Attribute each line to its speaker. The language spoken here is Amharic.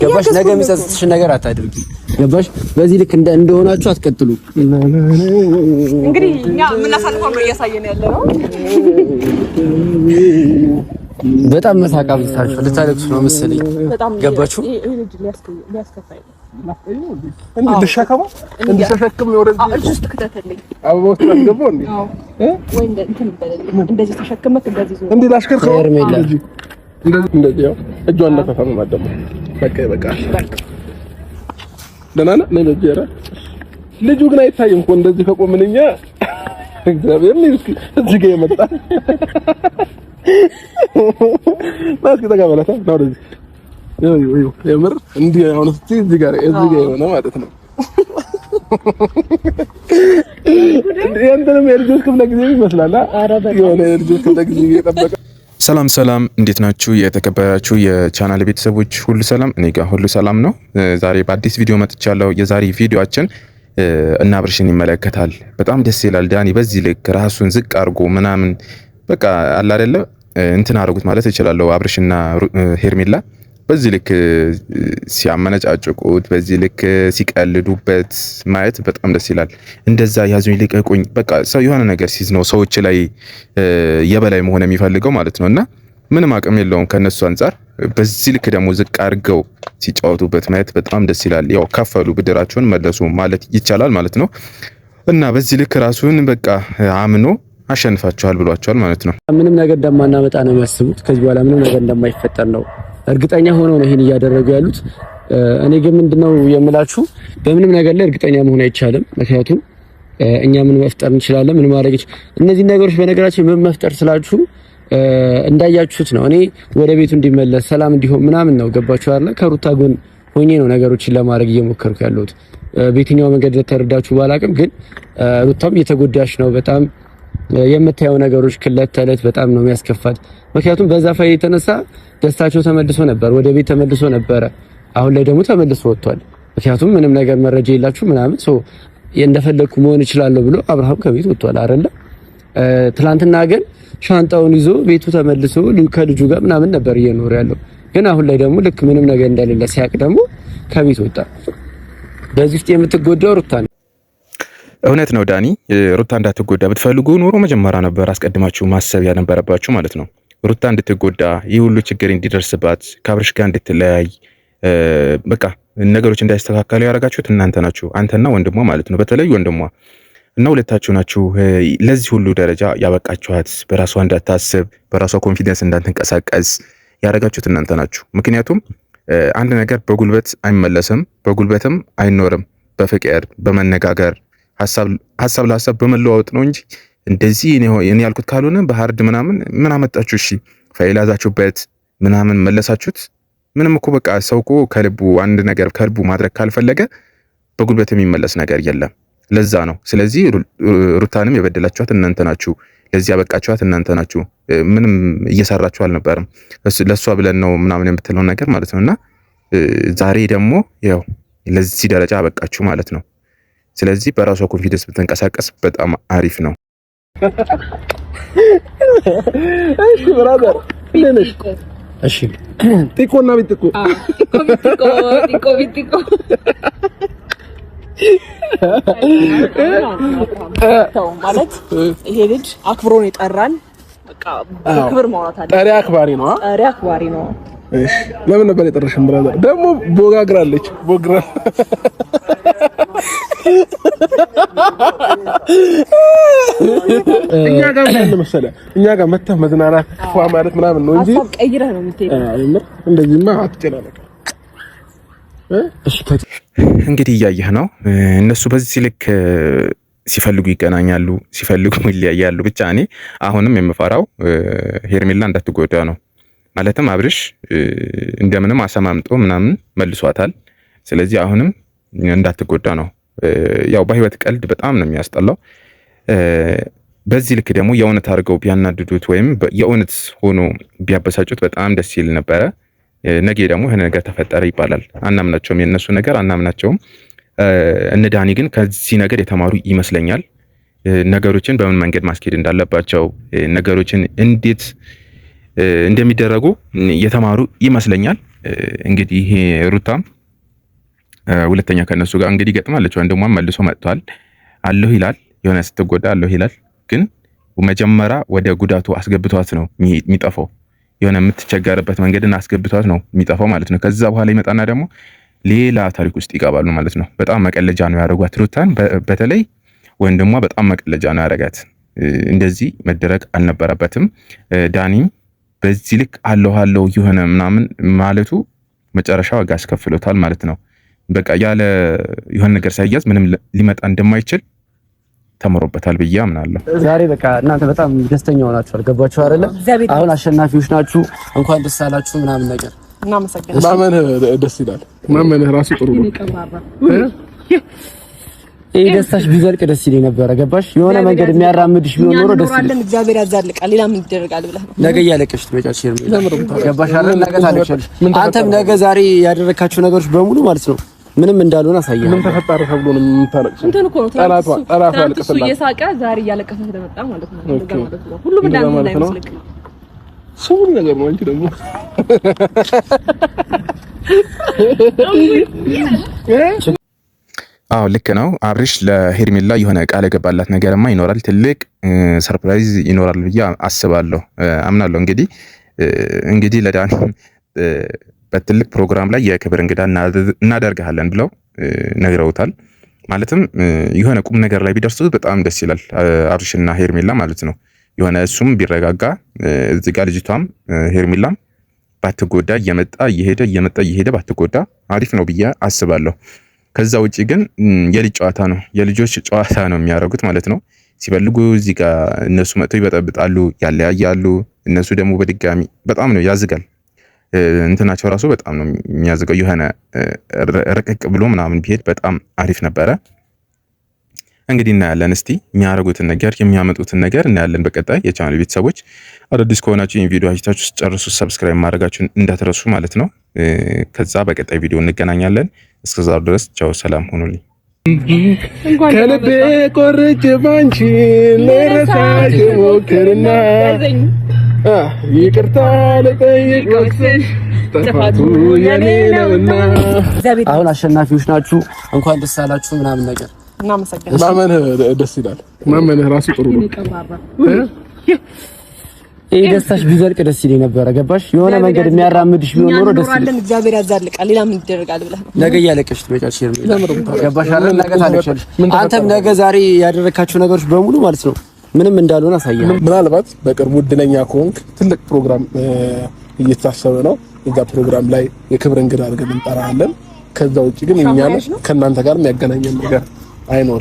Speaker 1: ገባሽ? ነገ የሚጸጽትሽ ነገር አታድርጊ። ገባሽ? በዚህ ልክ እንደሆናችሁ አትቀጥሉ።
Speaker 2: እንግዲህ እኛ የምናሳልፈው ነው እያሳየን ያለ ነው።
Speaker 1: በጣም መሳቃ ብታችሁ ልታለቅሱ ነው መሰለኝ። ገባችሁ?
Speaker 3: እንድሸከመው እንድሸከም ወረድ
Speaker 2: ውስጥ ከተተልኝ
Speaker 3: አበቦት ተገበው እንዴ
Speaker 2: ወይ እንትን እንደዚህ ተሸክመክ እንደዚህ ዞር
Speaker 3: እንዴ ላሽከርከው እንደዚህ ያው እጇን ለከፈለ ማደም በቃ ደህና ነህ ለጀራ ልጁ ግን አይታይም እኮ እንደዚህ ከቆምንኛ እግዚአብሔር ነው እዚህ ጋር የመጣ ማስክ ተጋበላታ ነው እንደዚህ ይው የምር እንዲህ አሁን እዚህ ጋር የሆነ ማለት ነው እንዴ የልጆች ክፍለ ጊዜ ይመስላል የሆነ የልጆች ክፍለ ጊዜ እየጠበቀ
Speaker 4: ሰላም እንዴት ናችሁ? የተከበራችሁ የቻናል ቤተሰቦች ሁሉ ሰላም፣ እኔ ጋር ሁሉ ሰላም ነው። ዛሬ በአዲስ ቪዲዮ መጥቻለሁ። የዛሬ ቪዲዮአችን እና አብርሽን ይመለከታል። በጣም ደስ ይላል። ዳኒ በዚህ ልክ ራሱን ዝቅ አድርጎ ምናምን በቃ አለ አይደለ እንትን አድርጉት ማለት እችላለሁ። አብርሽና ሄርሜላ በዚህ ልክ ሲያመነጫጭቁት፣ በዚህ ልክ ሲቀልዱበት ማየት በጣም ደስ ይላል። እንደዛ ያዙኝ ልቀቁኝ በቃ ሰው የሆነ ነገር ሲዝ ነው ሰዎች ላይ የበላይ መሆን የሚፈልገው ማለት ነውና ምንም አቅም የለውም ከነሱ አንፃር። በዚህ ልክ ደግሞ ዝቅ አድርገው ሲጫወቱበት ማየት በጣም ደስ ይላል። ያው ከፈሉ ብድራቸውን መለሱ ማለት ይቻላል ማለት ነው። እና በዚህ ልክ ራሱን በቃ አምኖ አሸንፋቸዋል ብሏቸዋል ማለት ነው።
Speaker 1: ምንም ነገር እንደማናመጣ ነው የሚያስቡት። ከዚህ በኋላ ምንም ነገር እንደማይፈጠር ነው እርግጠኛ ሆነው ነው ይሄን እያደረጉ ያሉት። እኔ ግን ምንድነው የምላችሁ በምንም ነገር ላይ እርግጠኛ መሆን አይቻልም። ምክንያቱም እኛ ምን መፍጠር እንችላለን፣ ምን ማድረግ እነዚህ ነገሮች በነገራችን ምን መፍጠር ስላችሁ እንዳያችሁት ነው። እኔ ወደ ቤቱ እንዲመለስ ሰላም እንዲሆን ምናምን ነው ገባችሁ አይደል? ከሩታ ጎን ሆኜ ነው ነገሮችን ለማድረግ እየሞከርኩ ያለሁት። በየትኛው መንገድ ተረዳችሁ ባላቅም ግን ሩታም እየተጎዳሽ ነው በጣም የምታየው ነገሮች ክለት ተለት በጣም ነው የሚያስከፋት። ምክንያቱም በዛ ፋይል የተነሳ ደስታቸው ተመልሶ ነበር፣ ወደ ቤት ተመልሶ ነበረ። አሁን ላይ ደግሞ ተመልሶ ወጥቷል። ምክንያቱም ምንም ነገር መረጃ የላችሁ ምናምን እንደፈለኩ መሆን እችላለሁ ብሎ አብርሃም ከቤት ወጥቷል አይደለ? ትላንትና ግን ሻንጣውን ይዞ ቤቱ ተመልሶ ከልጁ ጋር ምናምን ነበር እየኖረ ያለው። ግን አሁን ላይ ደግሞ ልክ ምንም ነገር እንደሌለ ሲያቅ ደግሞ ከቤት ወጣ። በዚህ ውስጥ የምትጎዳው ሩታ ነው።
Speaker 4: እውነት ነው ዳኒ፣ ሩታ እንዳትጎዳ ብትፈልጉ ኖሮ መጀመሪያ ነበር አስቀድማችሁ ማሰብ ያነበረባችሁ ማለት ነው። ሩታ እንድትጎዳ ይህ ሁሉ ችግር እንዲደርስባት ከአብርሽ ጋር እንድትለያይ በቃ ነገሮች እንዳይስተካከሉ ያደረጋችሁት እናንተ ናችሁ፣ አንተና ወንድሟ ማለት ነው። በተለይ ወንድሟ እና ሁለታችሁ ናችሁ ለዚህ ሁሉ ደረጃ ያበቃችኋት። በራሷ እንዳታስብ፣ በራሷ ኮንፊደንስ እንዳትንቀሳቀስ ያደረጋችሁት እናንተ ናችሁ። ምክንያቱም አንድ ነገር በጉልበት አይመለስም፣ በጉልበትም አይኖርም። በፍቅር በመነጋገር ሀሳብ ለሀሳብ በመለዋወጥ ነው እንጂ እንደዚህ እኔ ያልኩት ካልሆነ በሃርድ ምናምን ምን አመጣችሁ? እሺ ፋይል ያዛችሁበት ምናምን መለሳችሁት። ምንም እኮ በቃ ሰው እኮ ከልቡ አንድ ነገር ከልቡ ማድረግ ካልፈለገ በጉልበት የሚመለስ ነገር የለም። ለዛ ነው። ስለዚህ ሩታንም የበደላችኋት እናንተ ናችሁ፣ ለዚህ ያበቃችኋት እናንተ ናችሁ። ምንም እየሰራችሁ አልነበረም። ለሷ ብለን ነው ምናምን የምትለው ነገር ማለት ነውና ዛሬ ደግሞ ያው ለዚህ ደረጃ አበቃችሁ ማለት ነው። ስለዚህ በራሷ ኮንፊደንስ ብትንቀሳቀስ በጣም አሪፍ ነው።
Speaker 3: እሺ ብራዘር ለነሽ
Speaker 1: እሺ
Speaker 3: ቲኮና ቢትኮ
Speaker 2: ቢትኮ ማለት ይሄ ልጅ አክብሮን ይጠራል። በቃ ክብር ማውራት አለ።
Speaker 3: ጠሪ አክባሪ ነው። እሺ ለምን ነበር የጠራሽን ብራዘር? ደግሞ ቦጋግራለች ቦግራ እኛ ጋር ማለት መሰለህ እኛ ጋር መተህ መዝናናት ፏ ማለት ምናምን ነው እንጂ
Speaker 2: ሀሳብ ቀይረህ ነው የምትሄደው።
Speaker 3: እንደዚህማ አትጨናነቅ።
Speaker 4: እንግዲህ እያየህ ነው። እነሱ በዚህ ልክ ሲፈልጉ ይገናኛሉ፣ ሲፈልጉ ይለያያሉ። ብቻ እኔ አሁንም የምፈራው ሄርሜላ እንዳትጎዳ ነው። ማለትም አብርሽ እንደምንም አሰማምጦ ምናምን መልሷታል። ስለዚህ አሁንም እንዳትጎዳ ነው። ያው በህይወት ቀልድ በጣም ነው የሚያስጠላው። በዚህ ልክ ደግሞ የእውነት አድርገው ቢያናድዱት ወይም የእውነት ሆኖ ቢያበሳጩት በጣም ደስ ይል ነበረ። ነገ ደግሞ የሆነ ነገር ተፈጠረ ይባላል። አናምናቸውም፣ የነሱ ነገር አናምናቸውም። እነ ዳኒ ግን ከዚህ ነገር የተማሩ ይመስለኛል። ነገሮችን በምን መንገድ ማስኬድ እንዳለባቸው፣ ነገሮችን እንዴት እንደሚደረጉ የተማሩ ይመስለኛል። እንግዲህ ይሄ ሩታም ሁለተኛ ከነሱ ጋር እንግዲህ ገጥማለች። ወንድሟም መልሶ መጥቷል አለሁ ይላል፣ የሆነ ስትጎዳ አለሁ ይላል። ግን መጀመሪያ ወደ ጉዳቱ አስገብቷት ነው የሚጠፋው። የሆነ የምትቸገርበት መንገድን አስገብቷት ነው የሚጠፋው ማለት ነው። ከዛ በኋላ ይመጣና ደግሞ ሌላ ታሪክ ውስጥ ይገባሉ ማለት ነው። በጣም መቀለጃ ነው ያደረጓት ሩታን። በተለይ ወንድሟ በጣም መቀለጃ ነው ያደረጋት። እንደዚህ መደረግ አልነበረበትም። ዳኒም በዚህ ልክ አለሁ የሆነ ምናምን ማለቱ መጨረሻ ዋጋ አስከፍሎታል ማለት ነው። በቃ ያለ የሆነ ነገር ሳይያዝ ምንም ሊመጣ እንደማይችል ተምሮበታል ብዬ አምናለሁ።
Speaker 1: ዛሬ በቃ እናንተ በጣም ደስተኛ ሆናችኋል። ገባችሁ አይደለ? አሁን አሸናፊዎች ናችሁ። እንኳን ደስ አላችሁ ምናምን ነገር
Speaker 2: እናመሰግናለን።
Speaker 3: ማመንህ ደስ ይላል። ማመንህ ራሱ ጥሩ ነው።
Speaker 1: ይሄ ደስታሽ ቢዘልቅ ደስ ይለኝ ነበረ። ገባሽ? የሆነ መንገድ የሚያራምድሽ ቢሆን ኖሮ ደስ ይለኝ።
Speaker 2: እግዚአብሔር ያዛልቃል። ሌላ ምን ይደረጋል ብለህ ነው?
Speaker 1: ነገ እያለቀሽ ትመጫለሽ። ገባሽ አይደል? ነገ ታለቅሻለሽ። አንተም ነገ ዛሬ ያደረካችሁ ነገሮች በሙሉ ማለት ነው ምንም እንዳልሆነ አሳየህ።
Speaker 3: ምን ተፈጠረ ተብሎ ነው የምታለቅሽው?
Speaker 2: እንትን እኮ ነው
Speaker 3: ጠላቷ
Speaker 2: እሱ እየሳቀ ዛሬ እያለቀሰ ስለመጣ ማለት ነው። ሁሉም እንዳምን ላይ መስልክ
Speaker 3: ሁሉ ነገር ነው። አንቺ ደግሞ
Speaker 4: አዎ ልክ ነው። አብርሽ ለሄርሜላ የሆነ ቃል የገባላት ነገርማ ይኖራል። ትልቅ ሰርፕራይዝ ይኖራል ብዬ አስባለሁ፣ አምናለሁ። እንግዲህ ለዳኒ በትልቅ ፕሮግራም ላይ የክብር እንግዳ እናደርግሃለን ብለው ነግረውታል። ማለትም የሆነ ቁም ነገር ላይ ቢደርሱ በጣም ደስ ይላል። አብርሽና ሄርሜላ ማለት ነው። የሆነ እሱም ቢረጋጋ እዚህ ጋር ልጅቷም ሄርሜላም ባትጎዳ እየመጣ እየሄደ ባትጎዳ አሪፍ ነው ብዬ አስባለሁ። ከዛ ውጪ ግን የልጅ ጨዋታ ነው፣ የልጆች ጨዋታ ነው የሚያደርጉት ማለት ነው። ሲፈልጉ እዚህ ጋር እነሱ መጥተው ይበጠብጣሉ፣ ያለያያሉ። እነሱ ደግሞ በድጋሚ በጣም ነው ያዝጋል። እንትናቸው ራሱ በጣም ነው የሚያዝገው። የሆነ ረቀቅ ብሎ ምናምን ቢሄድ በጣም አሪፍ ነበረ። እንግዲህ እናያለን። እስቲ የሚያደርጉትን ነገር የሚያመጡትን ነገር እናያለን በቀጣይ። የቻናል ቤተሰቦች አዳዲስ ከሆናችሁ ይሄን ቪዲዮ አይታችሁ ጨርሱ፣ ሰብስክራይብ ማድረጋችሁን እንዳትረሱ ማለት ነው። ከዛ በቀጣይ ቪዲዮ እንገናኛለን። እስከዛው ድረስ ቻው፣ ሰላም ሁኑልኝ።
Speaker 3: ከልቤ ቆርጬ ባንቺ ልረሳሽ ሞክርና ይቅርታ ልጠይቅ ወቅትሽ ጥፋቱ የኔ ነውና።
Speaker 1: አሁን አሸናፊዎች ናችሁ። እንኳን ደስ አላችሁ ምናምን ነገር
Speaker 2: እናመሰግናለን።
Speaker 3: ማመንህ ደስ ይላል። ማመንህ ራሱ ጥሩ ነው።
Speaker 1: ይሄ ደስታሽ ቢዘልቅ ደስ ይለኝ ነበረ። ገባሽ? የሆነ መንገድ የሚያራምድሽ ቢሆን ኖሮ ደስ ይለኝ።
Speaker 2: እግዚአብሔር ያዛልቃል። ሌላ ምን ይደረጋል ብለህ ነው?
Speaker 1: ነገ እያለቀሽ ትመጫለሽ። ገባሽ አይደል? ነገ ታለቅሻለሽ። አንተም ነገ ዛሬ ያደረካችሁ ነገሮች በሙሉ ማለት ነው ምንም እንዳልሆነ አሳየህ።
Speaker 3: ምናልባት በቅርቡ እድለኛ ከሆንክ ትልቅ ፕሮግራም እየታሰበ ነው። እዛ ፕሮግራም ላይ የክብር እንግዳ አድርገን እንጠራለን። ከዛ ውጪ ግን እኛን ከእናንተ ጋር የሚያገናኘን ነገር አይኖርም።